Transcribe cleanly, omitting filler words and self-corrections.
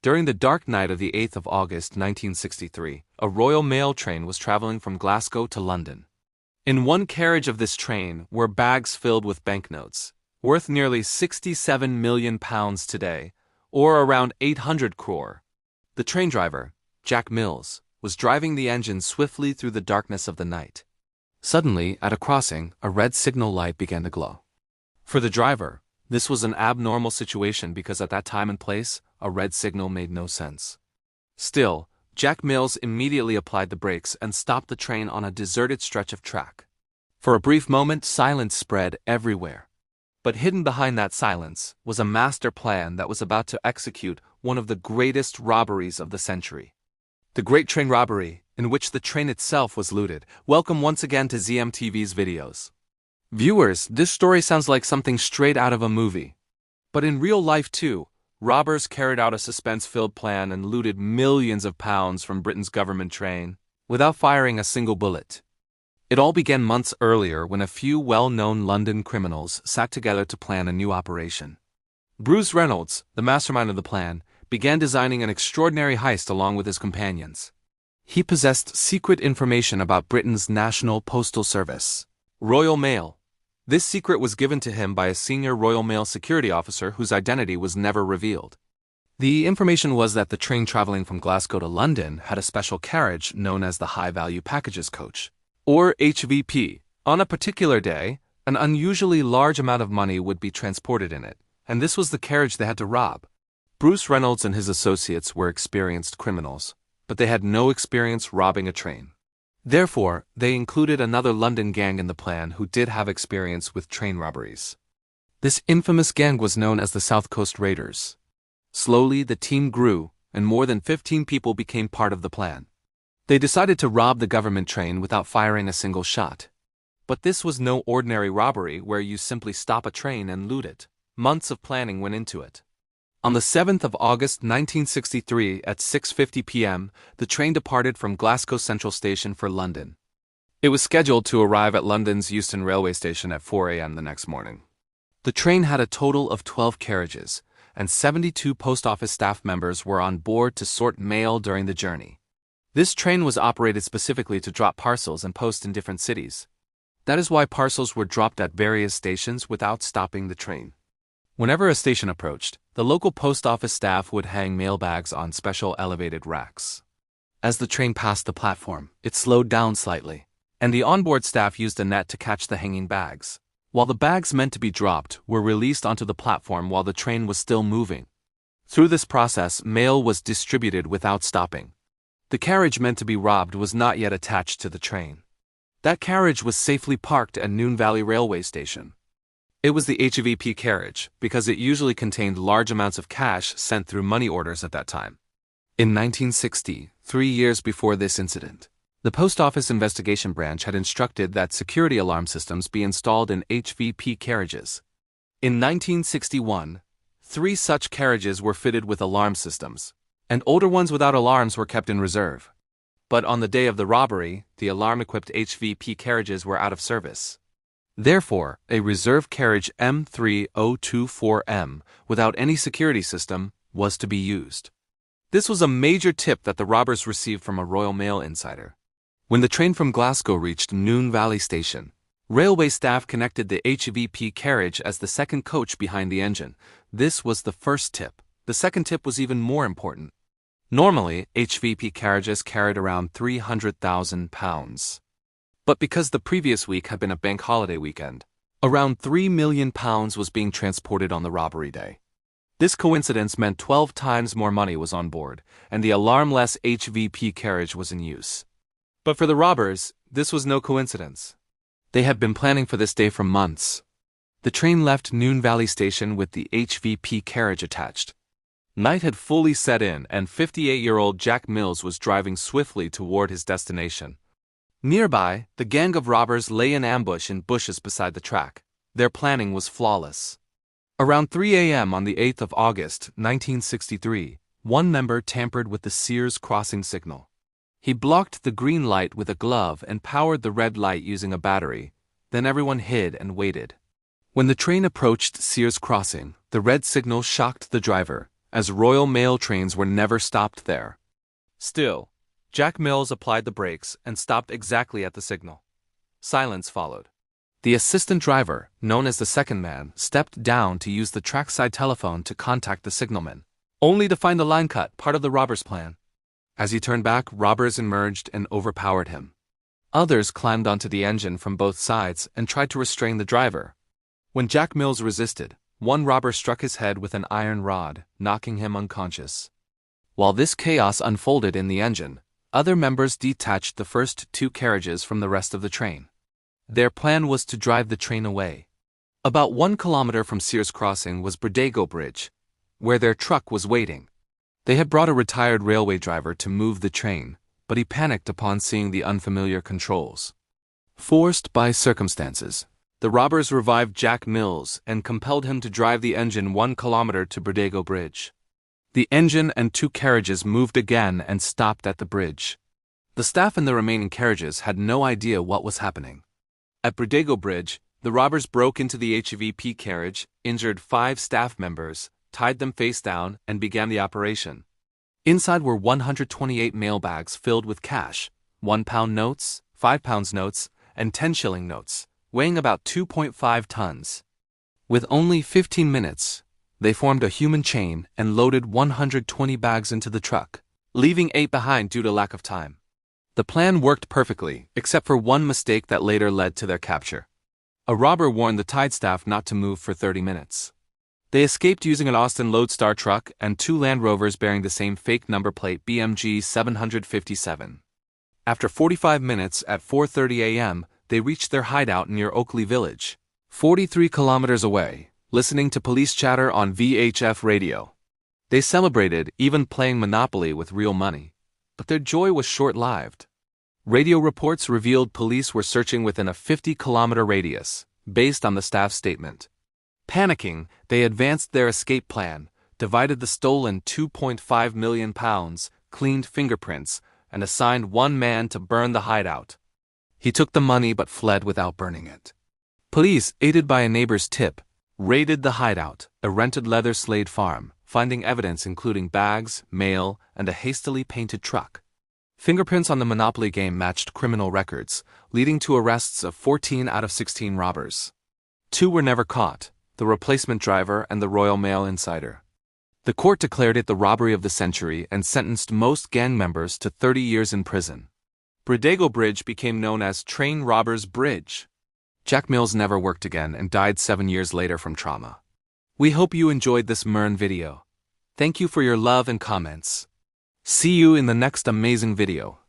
During the dark night of the 8th of August 1963, a Royal Mail train was traveling from Glasgow to London. In one carriage of this train were bags filled with banknotes, worth nearly £67 million today, or around 800 crore. The train driver, Jack Mills, was driving the engine swiftly through the darkness of the night. Suddenly, at a crossing, a red signal light began to glow. For the driver, this was an abnormal situation because at that time and place, a red signal made no sense. Still, Jack Mills immediately applied the brakes and stopped the train on a deserted stretch of track. For a brief moment, silence spread everywhere. But hidden behind that silence was a master plan that was about to execute one of the greatest robberies of the century. The Great Train Robbery, in which the train itself was looted. Welcome once again to ZMTV's videos. Viewers, this story sounds like something straight out of a movie. But in real life too, robbers carried out a suspense-filled plan and looted millions of pounds from Britain's government train, without firing a single bullet. It all began months earlier when a few well-known London criminals sat together to plan a new operation. Bruce Reynolds, the mastermind of the plan, began designing an extraordinary heist along with his companions. He possessed secret information about Britain's National Postal Service, Royal Mail. This secret was given to him by a senior Royal Mail security officer whose identity was never revealed. The information was that the train traveling from Glasgow to London had a special carriage known as the High Value Packages Coach, or HVP. On a particular day, an unusually large amount of money would be transported in it, and this was the carriage they had to rob. Bruce Reynolds and his associates were experienced criminals, but they had no experience robbing a train. Therefore, they included another London gang in the plan who did have experience with train robberies. This infamous gang was known as the South Coast Raiders. Slowly, the team grew, and more than 15 people became part of the plan. They decided to rob the government train without firing a single shot. But this was no ordinary robbery where you simply stop a train and loot it. Months of planning went into it. On the 7th of August 1963 at 6:50 p.m., the train departed from Glasgow Central Station for London. It was scheduled to arrive at London's Euston Railway Station at 4 a.m. the next morning. The train had a total of 12 carriages, and 72 post office staff members were on board to sort mail during the journey. This train was operated specifically to drop parcels and post in different cities. That is why parcels were dropped at various stations without stopping the train. Whenever a station approached, the local post office staff would hang mailbags on special elevated racks. As the train passed the platform, it slowed down slightly, and the onboard staff used a net to catch the hanging bags, while the bags meant to be dropped were released onto the platform while the train was still moving. Through this process, mail was distributed without stopping. The carriage meant to be robbed was not yet attached to the train. That carriage was safely parked at Noon Valley Railway Station. It was the HVP carriage because it usually contained large amounts of cash sent through money orders at that time. In 1960, 3 years before this incident, the Post Office Investigation Branch had instructed that security alarm systems be installed in HVP carriages. In 1961, 3 such carriages were fitted with alarm systems, and older ones without alarms were kept in reserve. But on the day of the robbery, the alarm-equipped HVP carriages were out of service. Therefore, a reserve carriage M3024M, without any security system, was to be used. This was a major tip that the robbers received from a Royal Mail insider. When the train from Glasgow reached Noon Valley Station, railway staff connected the HVP carriage as the second coach behind the engine. This was the first tip. The second tip was even more important. Normally, HVP carriages carried around £300,000. But because the previous week had been a bank holiday weekend, around £3 million was being transported on the robbery day. This coincidence meant 12 times more money was on board, and the alarmless HVP carriage was in use. But for the robbers, this was no coincidence. They had been planning for this day for months. The train left Noon Valley Station with the HVP carriage attached. Night had fully set in, and 58-year-old Jack Mills was driving swiftly toward his destination. Nearby, the gang of robbers lay in ambush in bushes beside the track. Their planning was flawless. Around 3 a.m. on the 8th of August, 1963, one member tampered with the Sears crossing signal. He blocked the green light with a glove and powered the red light using a battery. Then everyone hid and waited. When the train approached Sears crossing, the red signal shocked the driver, as Royal Mail trains were never stopped there. Still, Jack Mills applied the brakes and stopped exactly at the signal. Silence followed. The assistant driver, known as the second man, stepped down to use the trackside telephone to contact the signalman, only to find the line cut, part of the robbers' plan. As he turned back, robbers emerged and overpowered him. Others climbed onto the engine from both sides and tried to restrain the driver. When Jack Mills resisted, one robber struck his head with an iron rod, knocking him unconscious. While this chaos unfolded in the engine, other members detached the first two carriages from the rest of the train. Their plan was to drive the train away. About 1 kilometer from Sears Crossing was Glasgow Bridge, where their truck was waiting. They had brought a retired railway driver to move the train, but he panicked upon seeing the unfamiliar controls. Forced by circumstances, the robbers revived Jack Mills and compelled him to drive the engine 1 kilometer to Glasgow Bridge. The engine and two carriages moved again and stopped at the bridge. The staff in the remaining carriages had no idea what was happening. At Glasgow Bridge, the robbers broke into the HVP carriage, injured 5 staff members, tied them face down, and began the operation. Inside were 128 mail bags filled with cash, £1 notes, £5 notes, and 10-shilling notes, weighing about 2.5 tons. With only 15 minutes, they formed a human chain and loaded 120 bags into the truck, leaving 8 behind due to lack of time. The plan worked perfectly, except for one mistake that later led to their capture. A robber warned the tied staff not to move for 30 minutes. They escaped using an Austin Lodestar truck and 2 Land Rovers bearing the same fake number plate BMG 757. After 45 minutes at 4:30 a.m., they reached their hideout near Oakley Village, 43 kilometers away, listening to police chatter on VHF radio. They celebrated, even playing Monopoly with real money. But their joy was short-lived. Radio reports revealed police were searching within a 50-kilometer radius, based on the staff's statement. Panicking, they advanced their escape plan, divided the stolen £2.5 million, cleaned fingerprints, and assigned one man to burn the hideout. He took the money but fled without burning it. Police, aided by a neighbor's tip, raided the hideout, a rented leather Slade farm, finding evidence including bags, mail, and a hastily painted truck. Fingerprints on the Monopoly game matched criminal records, leading to arrests of 14 out of 16 robbers. 2 were never caught, the replacement driver and the Royal Mail insider. The court declared it the robbery of the century and sentenced most gang members to 30 years in prison. Glasgow Bridge became known as Train Robbers Bridge. Jack Mills never worked again and died 7 years later from trauma. We hope you enjoyed this Mern video. Thank you for your love and comments. See you in the next amazing video.